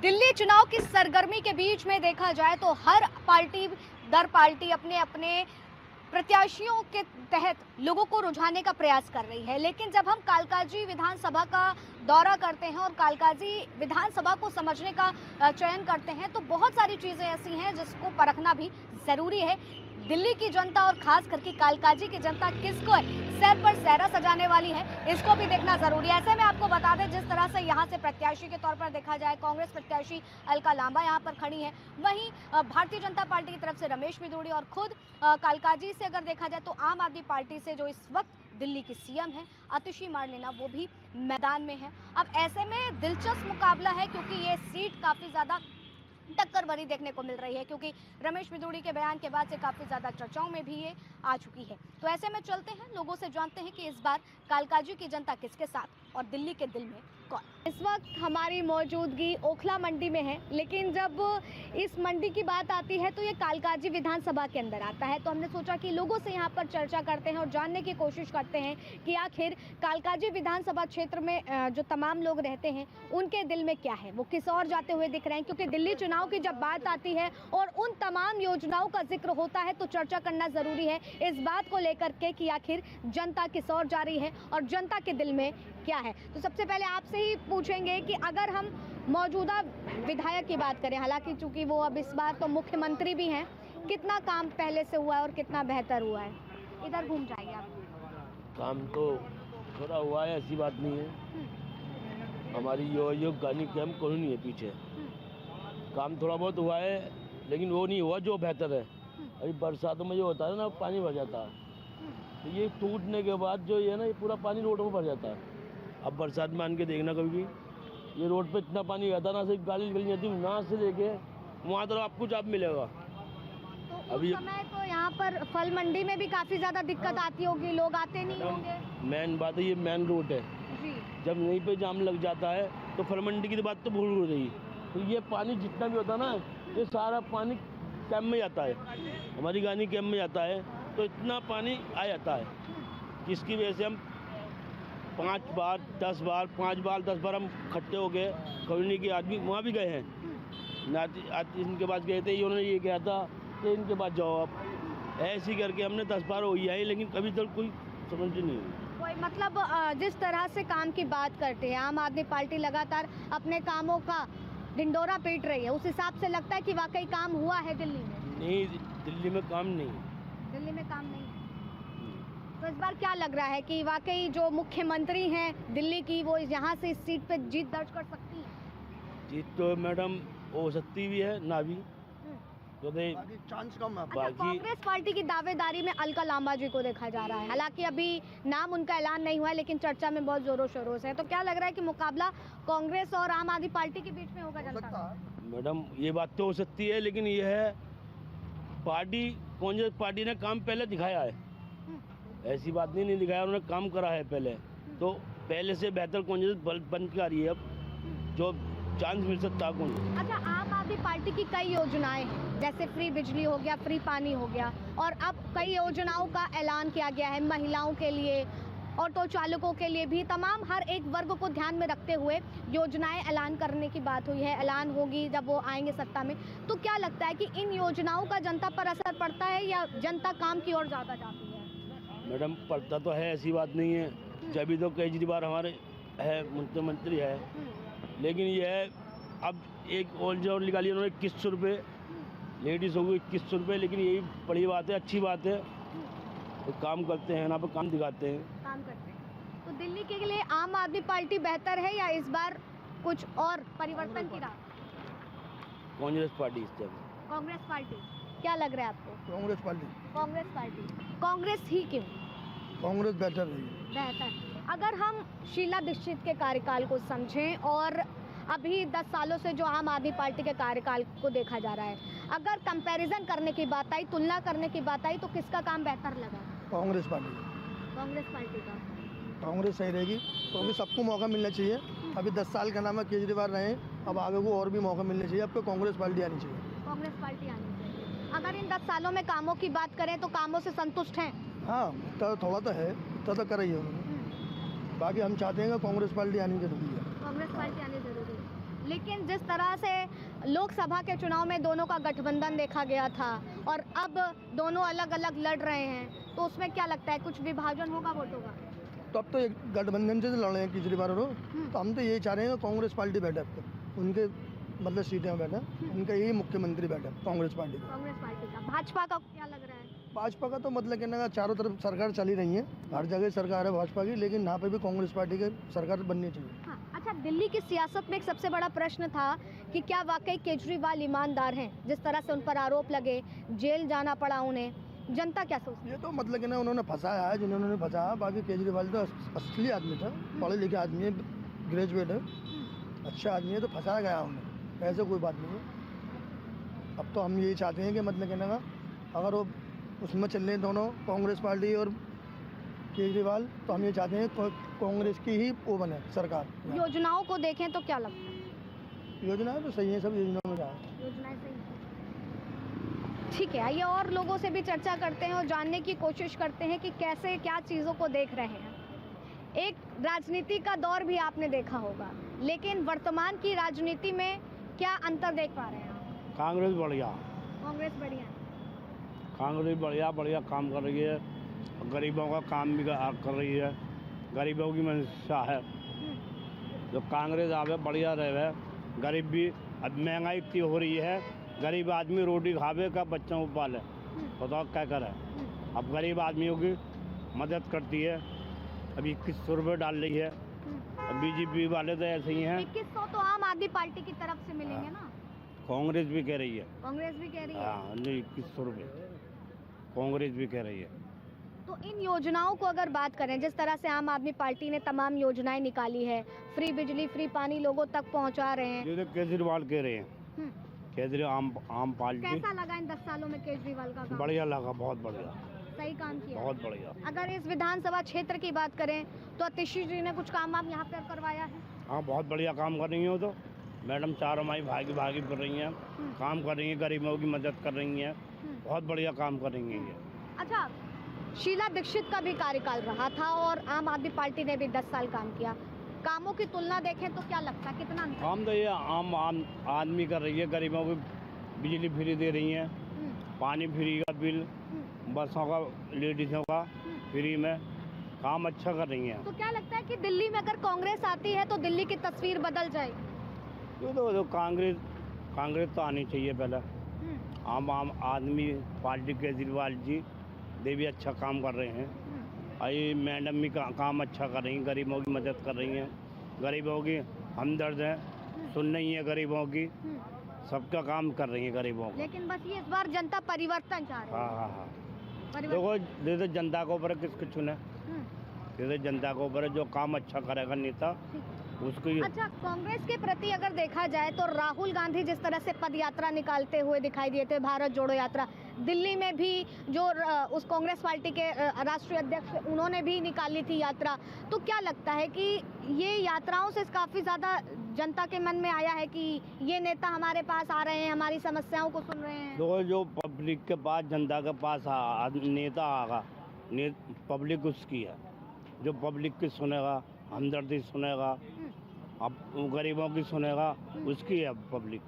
दिल्ली चुनाव की सरगर्मी के बीच में देखा जाए तो हर पार्टी दर पार्टी अपने अपने प्रत्याशियों के तहत लोगों को रुझाने का प्रयास कर रही है। लेकिन जब हम कालकाजी विधानसभा का दौरा करते हैं और कालकाजी विधानसभा को समझने का चयन करते हैं तो बहुत सारी चीजें ऐसी हैं जिसको परखना भी जरूरी है। दिल्ली की जनता और खास करके कालकाजी की जनता किसको सर पर सहरा सजाने वाली है, इसको भी देखना जरूरी है। ऐसे में आपको बता दें, जिस तरह से यहाँ से प्रत्याशी के तौर पर देखा जाए, कांग्रेस प्रत्याशी अलका लांबा यहाँ पर खड़ी है, वहीं भारतीय जनता पार्टी की तरफ से रमेश बिधूड़ी और खुद कालकाजी से अगर देखा जाए तो आम आदमी पार्टी से जो इस वक्त दिल्ली की सीएम है आतिशी मार्लेना, वो भी मैदान में है। अब ऐसे में दिलचस्प मुकाबला है क्योंकि ये सीट काफी ज्यादा टक्कर भरी देखने को मिल रही है, क्योंकि रमेश बिधूड़ी के बयान के बाद से काफी ज्यादा चर्चाओं में भी ये आ चुकी है। तो ऐसे में चलते हैं, लोगों से जानते हैं कि इस बार कालकाजी की जनता किसके साथ और दिल्ली के दिल में कौन। इस वक्त हमारी मौजूदगी ओखला मंडी में है, लेकिन जब इस मंडी की बात आती है तो ये कालकाजी विधानसभा के अंदर आता है। तो हमने सोचा कि लोगों से यहाँ पर चर्चा करते हैं और जानने की कोशिश करते हैं कि आखिर कालकाजी विधानसभा क्षेत्र में जो तमाम लोग रहते हैं उनके दिल में क्या है, वो किस ओर जाते हुए दिख रहे हैं। क्योंकि दिल्ली चुनाव की जब बात आती है और उन तमाम योजनाओं का जिक्र होता है तो चर्चा करना जरूरी है इस बात को लेकर के कि आखिर जनता किस ओर जा रही है और जनता के दिल में क्या है। तो सबसे पहले आपसे ही पूछेंगे कि अगर हम मौजूदा विधायक की बात करें, हालांकि चूंकि वो अब इस बार तो मुख्यमंत्री भी हैं, कितना काम पहले से हुआ है और कितना बेहतर हुआ है? इधर घूम जाइए आप। काम तो थोड़ा हुआ है, ऐसी बात नहीं है। हमारी यो गानी कैंप कोई नहीं है पीछे। काम थोड़ा बहुत हुआ है लेकिन वो नहीं हुआ जो बेहतर है। अभी बरसातों में जो होता है ना, पानी भर जाता है, तो ये टूटने के बाद जो ये ना, ये पूरा पानी रोड में भर जाता है। अब बरसात में आन के देखना कभी भी, ये रोड पे इतना पानी आता ना, सिर्फ गाड़ी निकल जाती है, यहाँ से लेके वहाँ तक आपको जॉब मिलेगा। तो अभी समय तो यहाँ पर फल मंडी में भी काफी ज्यादा दिक्कत आती होगी, लोग आते नहीं होंगे। मेन बात है, ये मेन रोड है जी। जब यहीं पे जाम लग जाता है तो फल मंडी की बात तो भूल हो रही। तो ये पानी जितना भी होता है ना, ये सारा पानी कैंप में जाता है, हमारी गानी कैंप में जाता है। तो इतना पानी आ जाता है जिसकी वजह से हम 5 बार 10 बार 5 बार 10 बार हम इकट्ठे हो गए। कॉलोनी के आदमी वहाँ भी गए हैं, आज इनके पास गए थे, उन्होंने ये कहा था कि इनके पास जाओ आप। ऐसे करके हमने 10 बार हो ही आई, लेकिन कभी तक कोई समझ नहीं हुई। कोई मतलब जिस तरह से काम की बात करते हैं, आम आदमी पार्टी लगातार अपने कामों का ढिंडोरा पीट रही है, उस हिसाब से लगता है कि वाकई काम हुआ है दिल्ली में? नहीं, दिल्ली में काम नहीं, दिल्ली में काम नहीं। तो इस बार क्या लग रहा है कि वाकई जो मुख्यमंत्री हैं दिल्ली की, वो यहाँ से इस सीट पे जीत दर्ज कर सकती है? जीत तो मैडम हो सकती भी है, ना भी, तो चांस कम है। अच्छा, कांग्रेस पार्टी की दावेदारी में अलका लांबा जी को देखा जा रहा है, हालांकि अभी नाम उनका ऐलान नहीं हुआ है, लेकिन चर्चा में बहुत जोरों शोरों से है। तो क्या लग रहा है कि मुकाबला कांग्रेस और आम आदमी पार्टी के बीच में होगा जनता का? मैडम ये बात तो हो सकती है, लेकिन ये है पार्टी, कांग्रेस पार्टी ने काम पहले दिखाया है, ऐसी बात नहीं दिखाया, उन्होंने काम करा है पहले। तो पहले से बेहतर कांग्रेस बन के आ रही है, अब जो चांस मिल सकता है कांग्रेस। अच्छा, आम आदमी पार्टी की कई योजनाएं हैं, जैसे फ्री बिजली हो गया, फ्री पानी हो गया, और अब कई योजनाओं का ऐलान किया गया है महिलाओं के लिए, ऑटो चालकों के लिए भी, तमाम हर एक वर्ग को ध्यान में रखते हुए योजनाएं ऐलान करने की बात हुई है। ऐलान होगी जब वो आएंगे सत्ता में। तो क्या लगता है कि इन योजनाओं का जनता पर असर पड़ता है या जनता काम की ओर ज़्यादा जाती है? मैडम पड़ता तो है, ऐसी बात नहीं है, जब तो केजरीवाल हमारे है मुख्यमंत्री है, लेकिन यह अब एक और निकाली उन्होंने 2100 रुपये, लेडीज़ हो गई 2100 रुपये, लेकिन यही बड़ी बात है, अच्छी बात है। तो काम करते हैं ना, पर काम दिखाते हैं, काम करते हैं। तो दिल्ली के लिए आम आदमी पार्टी बेहतर है या इस बार कुछ और परिवर्तन की राह? कांग्रेस पार्टी इस टाइम। कांग्रेस पार्टी, क्या लग रहा है आपको? कांग्रेस पार्टी। कांग्रेस पार्टी, कांग्रेस ही क्यों? कांग्रेस बेहतर है। बेहतर। अगर हम शीला दीक्षित के कार्यकाल को समझें और अभी 10 सालों से जो आम आदमी पार्टी के कार्यकाल को देखा जा रहा है, अगर कंपैरिजन करने की बात आई, तुलना करने की बात आई, तो किसका काम बेहतर लगा? कांग्रेस पार्टी। कांग्रेस पार्टी का। कांग्रेस सही रहेगी, क्योंकि सबको मौका मिलना चाहिए। अभी 10 साल का नाम है केजरीवाल रहे, अब आगे को और भी मौका मिलना चाहिए। आपको कांग्रेस पार्टी आनी चाहिए। कांग्रेस पार्टी आनी चाहिए। अगर इन 10 सालों में कामों की बात करें तो कामों से संतुष्ट हैं? हाँ, तो थोड़ा तो है, तो कर रही है उन्होंने। बाकी हम चाहते हैं कि कांग्रेस पार्टी आनी जरूरी है। कांग्रेस पार्टी आनी जरूरी है, लेकिन जिस तरह से लोकसभा के चुनाव में दोनों का गठबंधन देखा गया था और अब दोनों अलग अलग लड़ रहे हैं, तो उसमें क्या लगता है कुछ विभाजन होगा वोटों का? तो अब तो एक गठबंधन से लड़ रहे हैं केजरीवाल और तो हम तो यही चाह रहे हैं कि कांग्रेस पार्टी बैठे अब तक उनके मतलब सीटें में बैठे, उनका यही मुख्यमंत्री बैठे कांग्रेस पार्टी का। कांग्रेस पार्टी का। भाजपा का क्या लग रहा है? भाजपा का तो मतलब कहने का चारों तरफ सरकार चली रही है, हर जगह सरकार है भाजपा की, लेकिन यहाँ पे भी कांग्रेस पार्टी की सरकार बननी चाहिए। हाँ, अच्छा, दिल्ली की सियासत में एक सबसे बड़ा प्रश्न था कि क्या वाकई केजरीवाल ईमानदार हैं? जिस तरह से उन पर आरोप लगे, जेल जाना पड़ा उन्हें, जनता क्या सोचती है? ये तो मतलब कि ना उन्होंने फंसाया है जिन्होंने फंसाया, बाकी केजरीवाल तो असली आदमी था, पढ़े लिखे आदमी है, ग्रेजुएट है, अच्छा आदमी है, तो फंसाया गया उन्हें, ऐसे कोई बात नहीं है। अब तो हम यही चाहते हैं कि मतलब कहने का अगर वो उसमें चल रहे हैं दोनों कांग्रेस पार्टी और केजरीवाल, तो हम ये चाहते हैं कांग्रेस की ही वो बने सरकार। योजनाओं को देखें तो क्या लगता है? योजनाएं तो सही है, सब योजनाओं में क्या है। योजनाएं सही हैं। ठीक है, आइए और लोगों से भी चर्चा करते हैं और जानने की कोशिश करते हैं कि कैसे क्या चीज़ों को देख रहे हैं। एक राजनीति का दौर भी आपने देखा होगा, लेकिन वर्तमान की राजनीति में क्या अंतर देख पा रहे हैं आप? कांग्रेस बढ़िया, कांग्रेस बढ़िया है। कांग्रेस बढ़िया बढ़िया काम कर रही है, गरीबों का काम भी कर रही है, गरीबों की मंशा है। जो कांग्रेस आवे बढ़िया रहे, गरीब भी, अब महंगाई इतनी हो रही है, गरीब आदमी रोटी खावे का बच्चों को पाले, बताओ क्या करे। अब गरीब आदमियों की मदद करती है, अभी 2100 रुपये डाल रही है। अब बीजेपी वाले तो ऐसे ही हैं। 2100 तो आम आदमी पार्टी की तरफ से मिलेंगे ना? कांग्रेस भी कह रही है। कांग्रेस भी कह रही है। हाँ, नहीं 2100 रुपये कांग्रेस भी कह रही है। तो इन योजनाओं को अगर बात करें, जिस तरह से आम आदमी पार्टी ने तमाम योजनाएं निकाली है, फ्री बिजली फ्री पानी लोगों तक पहुंचा रहे हैं, ये तो केजरीवाल कह रहे हैं। केजरीवाल आम पार्टी। कैसा लगा इन 10 सालों में केजरीवाल का काम? बढ़िया लगा, बहुत बढ़िया, सही काम किया, बहुत बढ़िया। अगर इस विधानसभा क्षेत्र की बात करें तो आतिशी जी ने कुछ काम आप यहाँ पर करवाया है? हाँ, बहुत बढ़िया काम कर रही हैं। तो मैडम चारों माई भागी भागी कर रही हैं, काम कर रही हैं, गरीबों की मदद कर रही हैं, बहुत बढ़िया काम कर रही हैं ये। अच्छा, शीला दीक्षित का भी कार्यकाल रहा था और आम आदमी पार्टी ने भी 10 साल काम किया, कामों की तुलना देखें तो क्या लगता है कितना अंतर? काम तो ये आम आदमी कर रही है, गरीबों को बिजली फ्री दे रही हैं, पानी फ्री का बिल, बसों का, लेडीज़ों का फ्री में, काम अच्छा कर रही हैं। तो क्या लगता है कि दिल्ली में अगर कांग्रेस आती है तो दिल्ली की तस्वीर बदल जाएगी? तो कांग्रेस तो आनी चाहिए पहले। आम आदमी पार्टी केजरीवाल जी दे भी अच्छा काम कर रहे हैं, और ये मैडम भी काम अच्छा कर रही हैं, गरीबों की मदद कर रही हैं, गरीबों की हमदर्द हैं, सुन रही हैं गरीबों की, सबका काम कर रही है गरीबों को। लेकिन बस ये इस बार जनता परिवर्तन चाह रही है। हाँ हाँ हाँ, देखो जैसे जनता के ऊपर किसको चुने, जैसे जनता के ऊपर जो काम अच्छा करेगा नेता उसको। अच्छा, कांग्रेस के प्रति अगर देखा जाए तो राहुल गांधी जिस तरह से पद यात्रा निकालते हुए दिखाई दिए थे, भारत जोड़ो यात्रा, दिल्ली में भी जो उस कांग्रेस पार्टी के राष्ट्रीय अध्यक्ष उन्होंने भी निकाली थी यात्रा, तो क्या लगता है कि ये यात्राओं से काफ़ी ज़्यादा जनता के मन में आया है कि ये नेता हमारे पास आ रहे हैं, हमारी समस्याओं को सुन रहे हैं? देखो, जो पब्लिक के पास, जनता के पास नेता आगा, पब्लिक उसकी है, जो पब्लिक की सुनेगा, हमदर्दी सुनेगा, अब गरीबों की सुनेगा, उसकी है पब्लिक।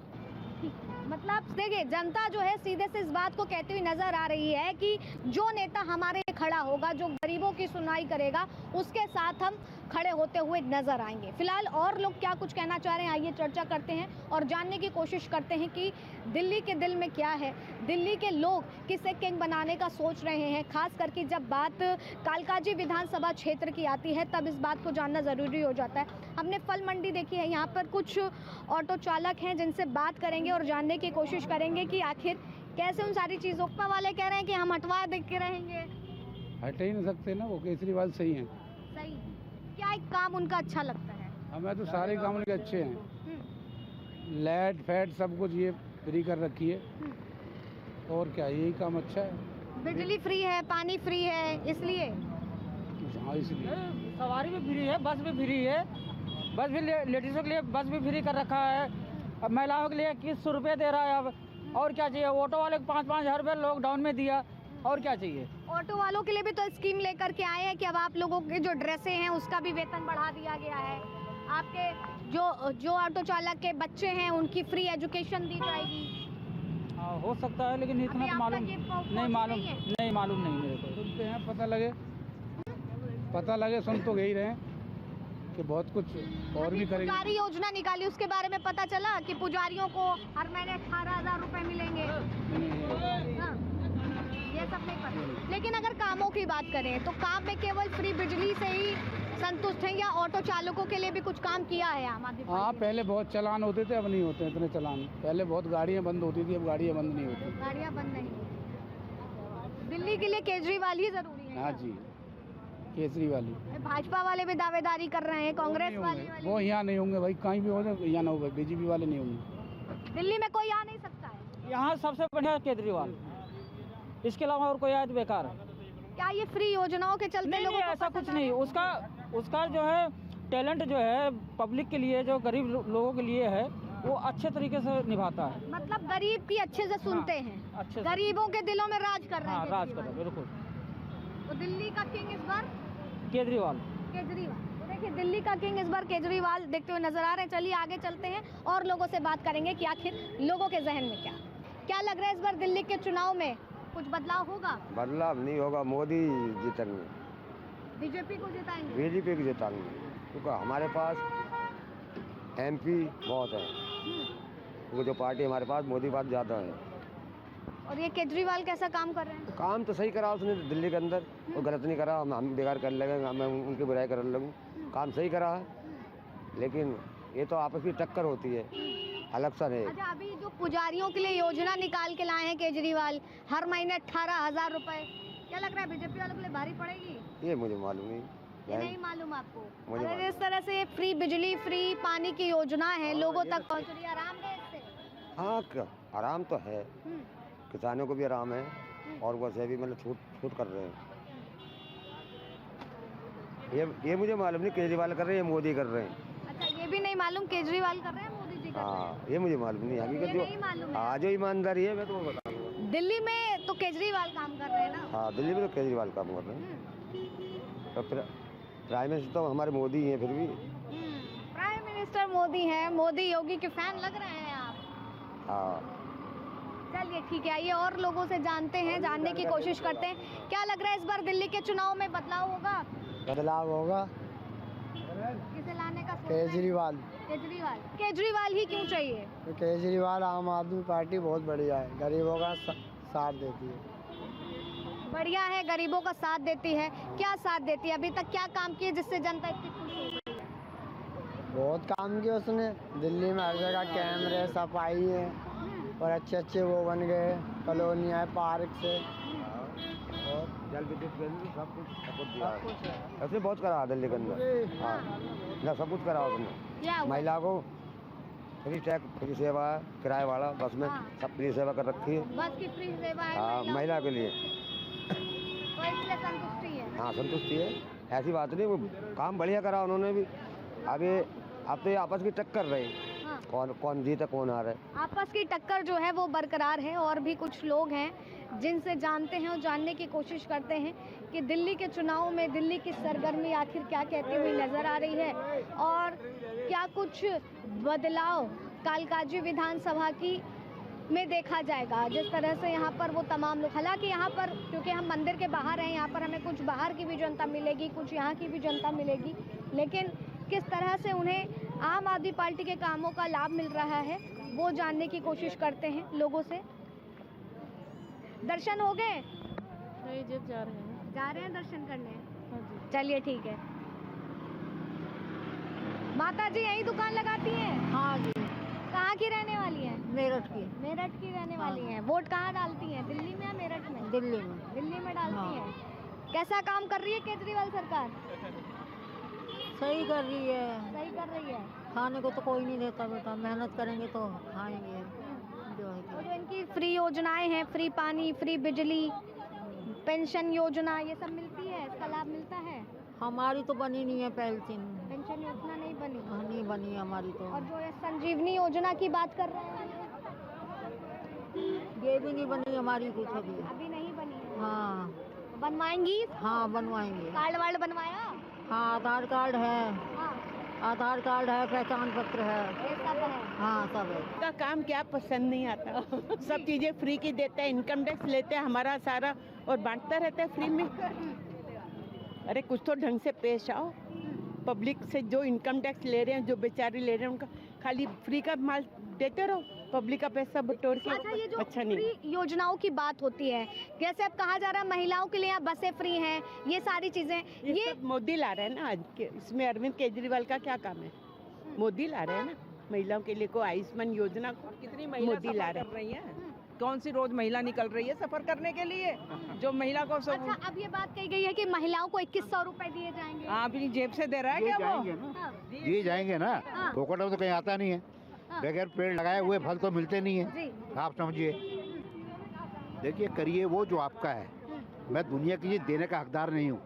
मतलब देखिए, जनता जो है सीधे से इस बात को कहती हुई नजर आ रही है कि जो नेता हमारे खड़ा होगा, जो गरीबों की सुनवाई करेगा, उसके साथ हम खड़े होते हुए नजर आएंगे। फिलहाल और लोग क्या कुछ कहना चाह रहे हैं, आइए चर्चा करते हैं और जानने की कोशिश करते हैं कि दिल्ली के दिल में क्या है, दिल्ली के लोग किसे किंग बनाने का सोच रहे हैं। खास करके जब बात कालकाजी विधानसभा क्षेत्र की आती है तब इस बात को जानना ज़रूरी हो जाता है। हमने फल मंडी देखी है, यहाँ पर कुछ ऑटो चालक हैं जिनसे बात करेंगे और जानने की कोशिश करेंगे कि आखिर कैसे उन सारी चीज़ों वाले कह रहे हैं कि हम हटवा देख के रहेंगे। हट ही नहीं सकते ना, वो केजरीवाल सही हैं। सही, क्या एक काम उनका अच्छा लगता है? हमें तो सारे काम उनके अच्छे हैं, लाइट फैट सब कुछ ये फ्री कर रखी है, और क्या यही काम अच्छा है। बिजली फ्री है, पानी फ्री है, इसलिए हाँ, इसलिए सवारी भी फ्री है, बस भी फ्री है, बस भी लेडीज़ों के लिए बस भी फ्री कर रखा है, अब महिलाओं के लिए 2100 रुपये दे रहा है अब, और क्या चाहिए। ऑटो वाले को 5-5 हज़ार रुपये लॉकडाउन में दिया, और क्या चाहिए। ऑटो वालों के लिए भी तो स्कीम लेकर के आए हैं कि अब आप लोगों के जो ड्रेसें हैं उसका भी वेतन बढ़ा दिया गया है, आपके जो ऑटो चालक के बच्चे हैं उनकी फ्री एजुकेशन दी जाएगी। हाँ, हो सकता है, लेकिन इतना अभी तो आप मालूम तक ये पहुंची नहीं, मालूम नहीं है? नहीं, मालूम नहीं मेरे को। सुनते हैं, पता लगे सुन तो गई रहे हैं कि बहुत कुछ और भी करेंगे। पुजारी योजना निकाली, उसके बारे में पता चला कि पुजारियों को हर महीने 18,000 रुपए मिलेंगे। हाँ, ये सब नहीं पता। लेकिन अगर कामों की बात करें तो काम में केवल फ्री बिजली से ही संतुष्ट हैं या ऑटो चालकों के लिए भी कुछ काम किया है आम आदमी हाँ, पार्टी ने? पहले बहुत चलान होते थे, अब नहीं होते इतने चलान। पहले बहुत गाड़ियाँ बंद होती थी, अब गाड़ियाँ बंद नहीं होती। गाड़ियाँ बंद नहीं। दिल्ली के लिए केजरीवाल ही जरूरी है। हाँ जी, केजरीवाल ही। भाजपा वाले भी दावेदारी कर रहे हैं, कांग्रेस वाले वो यहाँ नहीं होंगे भाई, कहीं भी हो जाए यहाँ ना होगा, बीजेपी वाले नहीं होंगे। दिल्ली में कोई आ नहीं सकता है। यहाँ सबसे बढ़िया केजरीवाल, इसके अलावा और कोई आए तो बेकार है। क्या ये फ्री योजनाओं के चलते नहीं, लोगों नहीं, को ऐसा पसंद कुछ आ नहीं। रहा है? उसका जो है टैलेंट जो है पब्लिक के लिए, जो गरीब लोगों के लिए है, वो अच्छे तरीके से निभाता है। मतलब गरीब की अच्छे से सुनते हाँ, हैं, अच्छे से। गरीबों के दिलों में राज कर रहे हाँ, हैं राज कर केजरीवाल। रहा है, बिल्कुल। तो दिल्ली का किंग इस बार केजरीवाल। केजरीवाल। तो देखिए, दिल्ली का किंग इस बार केजरीवाल देखते हुए नजर आ रहे हैं। चलिए आगे चलते हैं और लोगों से बात करेंगे कि आखिर लोगों के जहन में क्या लग रहा है। इस बार दिल्ली के चुनाव में कुछ बदलाव होगा? बदलाव नहीं होगा, मोदी जीतेंगे, बीजेपी को जिताएंगे? बीजेपी को जिताएंगे, क्योंकि हमारे पास एमपी बहुत है, वो जो पार्टी हमारे पास मोदी पास ज़्यादा है। और ये केजरीवाल कैसा काम कर रहे हैं? काम तो सही करा उसने दिल्ली के अंदर, वो गलत नहीं करा। हम बेकार कर लगे, मैं उनकी बुराई करने लगूँ। काम सही करा है, लेकिन ये तो आपस की टक्कर होती है, इलेक्शन है। अच्छा, अभी जो पुजारियों के लिए योजना निकाल के लाए हैं केजरीवाल, हर महीने 18,000 रुपए, क्या लग रहा है बीजेपी वालों के लिए भारी पड़ेगी? ये मुझे मालूम नहीं। ये नहीं मालूम आपको? मुझे अगर मालूम। इस तरह से फ्री बिजली, फ्री पानी की योजना है, लोगों तक पहुंच रही है, आराम है इससे? हाँ, आराम तो है, किसानों को भी आराम है, और वैसे भी मतलब छूट कर रहे हैं। ये मुझे मालूम नहीं केजरीवाल कर रहे हैं या मोदी कर रहे हैं। अच्छा, ये भी नहीं मालूम केजरीवाल कर रहे हैं, मोदी जी कर रहे हैं? हाँ, ये मुझे मालूम नहीं। हकीकत ये नहीं मालूम है। हाँ, जो ईमानदारी है मैं तो बताऊंगा। दिल्ली में तो केजरीवाल काम कर रहे हैं ना? हाँ, दिल्ली में तो केजरीवाल काम कर रहे हैं। तो फिर प्राइम मिनिस्टर तो हमारे मोदी ही हैं फिर भी। प्राइम मिनिस्टर मोदी हैं, मोदी योगी के फैन लग रहे हैं आप। हाँ, चलिए ठीक है, आइए और लोगों से जानते हैं, जानने की कोशिश करते हैं। क्या लग रहा है इस बार दिल्ली के चुनाव में बदलाव होगा? बदलाव होगा। किसे लाने का सोच रहे हैं? केजरीवाल। केजरीवाल ही क्यों चाहिए? तो केजरीवाल आम आदमी पार्टी बहुत बढ़िया है, गरीबों का साथ देती है। बढ़िया है, गरीबों का साथ देती है। क्या साथ देती है? अभी तक क्या काम किए जिससे जनता इतनी खुश हो गई है? बहुत काम किया उसने, दिल्ली में हर जगह कैमरे, सफाई है, और अच्छे वो बन गए, कॉलोनियाँ है, पार्क से, और जल विद्युत केंद्र सब कुछ दिया है। ऐसे बहुत करा दिल्ली के अंदर। हाँ, ना सब कुछ करा उसने। क्या हुआ? महिला को फ्री सेवा है, किराए वाला बस में सब फ्री सेवा कर रखी है। बस की फ्री सेवा है हाँ, महिलाओं महिला के लिए। को, तो इसलिए संतुष्टि है। हाँ, संतुष्टि है, ऐसी बात नहीं। वो काम बढ़िया करा उन्होंने भी। अब तो ये आपस की टक्कर रही, हाँ। कौन जीता कौन हारे। आपस की टक्कर जो है वो बरकरार है। और भी कुछ लोग हैं जिनसे जानते हैं और जानने की कोशिश करते हैं कि दिल्ली के चुनाव में दिल्ली की सरगर्मी आखिर क्या कहती हुई नजर आ रही है, और क्या कुछ बदलाव कालकाजी विधानसभा की में देखा जाएगा। जिस तरह से यहाँ पर वो तमाम लोग, हालांकि यहाँ पर क्योंकि हम मंदिर के बाहर हैं, यहाँ पर हमें कुछ बाहर की भी जनता मिलेगी, कुछ यहाँ की भी जनता मिलेगी, लेकिन किस तरह से उन्हें आम आदमी पार्टी के कामों का लाभ मिल रहा है वो जानने की कोशिश करते हैं लोगों से। दर्शन हो गए? नहीं, जब जा रहे हैं दर्शन करने। हाँ जी। चलिए ठीक है। माता जी यही दुकान लगाती हैं? हाँ जी, कहाँ की रहने वाली हैं? मेरठ की। मेरठ की रहने वाली हैं। वोट कहाँ डालती हैं, दिल्ली में या मेरठ में? दिल्ली में। दिल्ली में डालती हाँ। हैं। कैसा काम कर रही है केजरीवाल सरकार? सही कर रही है, सही कर रही है। खाने को तो कोई नहीं देता बेटा, मेहनत करेंगे तो खाएंगे जो है और कि। जो इनकी फ्री योजनाएं हैं, फ्री पानी, फ्री बिजली, पेंशन योजना, ये सब मिलती है, इसका लाभ मिलता है? हमारी तो बनी नहीं है पेंशन। पेंशन योजना नहीं बनी। नहीं बनी हमारी तो। और जो ये संजीवनी योजना की बात कर रहे हैं ये भी नहीं बनी हमारी कुछ अभी। अभी नहीं बनी है। हाँ बनवाएंगी? हाँ, बनवाएंगे। कार्ड वार्ड बनवाया? हाँ, आधार कार्ड है। हाँ। आधार कार्ड है, पहचान पत्र है, ये सब है। हाँ सब है। का काम क्या पसंद नहीं आता। सब चीजें फ्री की देते हैं, इनकम टैक्स लेते हैं हमारा सारा और बांटता रहता है फ्री में। अरे कुछ तो ढंग से पेश आओ। पब्लिक से जो इनकम टैक्स ले रहे हैं, जो बेचारे ले रहे हैं, उनका खाली फ्री का माल देते रहो, पब्लिक का पैसा बटोर के। अच्छा, ये जो अच्छा नहीं। फ्री योजनाओं की बात होती है, जैसे अब कहा जा रहा है महिलाओं के लिए यहाँ बसें फ्री हैं, ये सारी चीजें, ये सब मोदी ला रहे हैं ना आज के, इसमें अरविंद केजरीवाल का क्या काम है? मोदी ला रहे हैं ना महिलाओं के लिए को आयुष्मान योजना को कितनी महिला मोदी ला सफर रहे कर रही है? कौन सी रोज महिला निकल रही है सफर करने के लिए, जो महिला को सब अच्छा, अब ये बात कही गई है कि महिलाओं को 2100 रुपए दिए जाएंगे। अपनी जेब से दे रहा है क्या वो? हाँ, दिए जाएंगे ना, हाँ। फोकट में तो कहीं आता नहीं है, हाँ। बगैर पेड़ लगाए हुए फल तो मिलते नहीं है। जी। आप समझिए, देखिए करिए वो जो आपका है। मैं दुनिया की चीज देने का हकदार नहीं हूँ।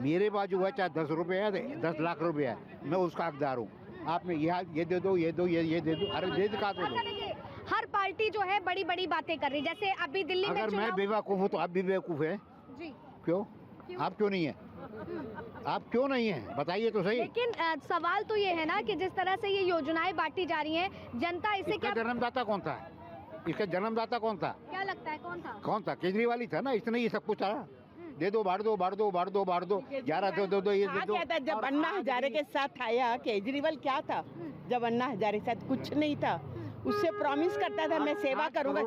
मेरे पास जो है चाहे 10 रुपये है, 10 लाख रुपए है, मैं उसका हकदार हूँ। आपने ये दे दो, ये दो, ये दे दो, अरे दे दिखा दो। अच्छा देखिए, हर पार्टी जो है बड़ी बड़ी बातें कर रही है, जैसे अभी दिल्ली में अगर मैं चुनाव- बेवकूफ़ हूँ तो आप भी बेवकूफ़ है। जी, क्यों? आप क्यों नहीं है? आप क्यों नहीं है बताइए तो सही। लेकिन सवाल तो ये है ना कि जिस तरह से ये योजनाएं बांटी जा रही हैं, जनता इसे इसका क्या जन्मदाता कौन था? इसका जन्मदाता कौन था? क्या लगता है, कौन था? कौन था? केजरीवाल ही था ना, इसने ये सब कुछ आया। दे दो, बांट दो, बांट दो, बांट दो, बांट दो, 11 दो, ये दे दो। क्या था जब अन्ना हजारे के साथ आया केजरीवाल, क्या था जब अन्ना हजारे के साथ? कुछ नहीं था। उससे प्रॉमिस करता था मैं सेवा करूंगा,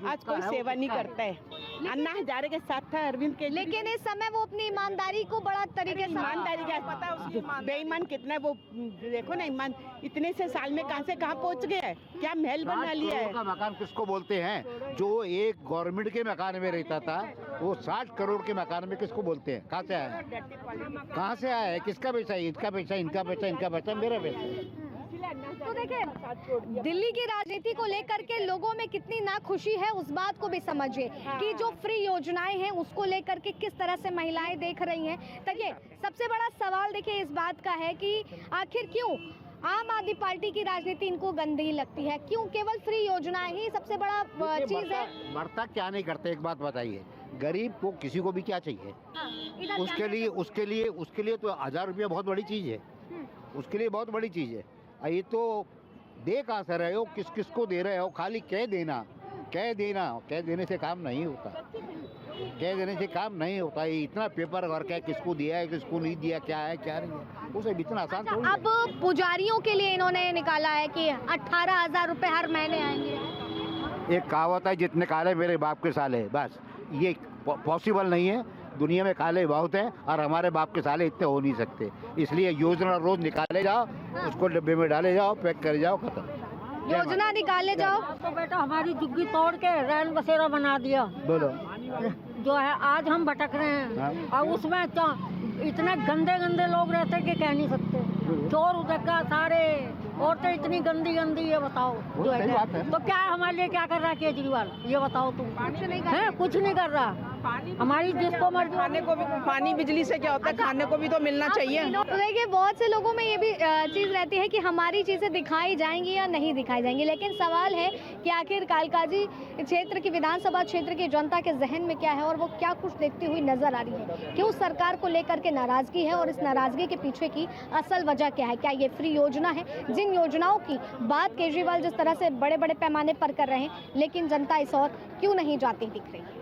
आज कोई सेवा नहीं करता है। अन्ना हजारे के साथ था अरविंद केजरीवाल। लेकिन इस समय वो अपनी ईमानदारी को बड़ा तरीके से ईमानदारी का पता है उसकी बेईमान कितना है वो, देखो ना ईमान इतने से साल में कहां से कहां पहुंच गया है, क्या महल बना लिया है। का मकान किसको बोलते हैं? जो एक गवर्नमेंट के मकान में रहता था, वो 60 करोड़ के मकान में किसको बोलते हैं? कहाँ से आया है? कहाँ से आया है? किसका पैसा है? इसका पैसा, इनका पैसा, इनका पैसा, मेरा पैसा। तो देखिए, दिल्ली की राजनीति को लेकर के लोगों में कितनी नाखुशी है, उस बात को भी समझिए कि जो फ्री योजनाएं हैं उसको लेकर के किस तरह से महिलाएं देख रही हैं। देखिए, सबसे बड़ा सवाल देखिए इस बात का है कि आखिर क्यों आम आदमी पार्टी की राजनीति इनको गंदी लगती है? क्यों केवल फ्री योजनाएं ही सबसे बड़ा चीज है? मरता क्या नहीं करते, एक बात बताइए। गरीब को किसी को भी क्या चाहिए? हाँ, इधर उसके लिए तो 1000 रुपया बहुत बड़ी चीज है। उसके लिए बहुत बड़ी चीज है। ये तो दे कहाँ से रहे हो, किस किस को दे रहे हो? खाली कह देने से काम नहीं होता। कह देने से काम नहीं होता। ये इतना पेपर वर्क है, किसको दिया है, किसको नहीं दिया, क्या है क्या नहीं है, उसे इतना आसान थोड़ी है। अब पुजारियों के लिए इन्होंने निकाला है कि 18,000 रुपए हर महीने आएंगे। एक कहावत है, जितने काले मेरे बाप के साले। बस ये पॉसिबल नहीं है। दुनिया में काले बहुत हैं और हमारे बाप के साले इतने हो नहीं सकते। इसलिए योजना रोज निकाले जाओ, उसको डब्बे में डाले जाओ, पैक कर जाओ, खत्म। योजना निकाले जाओ। तो बेटा हमारी झुग्गी तोड़ के रैन बसेरा बना दिया। बोलो। जो है आज हम भटक रहे हैं, और उसमें इतने गंदे गंदे लोग रहते कि कह नहीं सकते। चोर उधक्का सारे, औरतें इतनी गंदी है, बताओ। जो सही बात है। तो क्या हमारे लिए क्या कर रहा है केजरीवाल, ये बताओ तुम। कुछ नहीं कर रहा। हमारी जिसको मर्जी, खाने को भी, पानी बिजली से क्या होता है, खाने को भी तो मिलना चाहिए। तो देखिए, बहुत से लोगों में ये भी चीज़ रहती है कि हमारी चीज़ें दिखाई जाएंगी या नहीं दिखाई जाएंगी, लेकिन सवाल है कि आखिर कालकाजी क्षेत्र की विधानसभा क्षेत्र की जनता के जहन में क्या है और वो क्या कुछ देखती हुई नजर आ रही है। क्यों सरकार को लेकर के नाराजगी है और इस नाराजगी के पीछे की असल वजह क्या है? क्या ये फ्री योजना है? जिन योजनाओं की बात केजरीवाल जिस तरह से बड़े बड़े पैमाने पर कर रहे हैं, लेकिन जनता इस और क्यों नहीं जाती दिख रही है।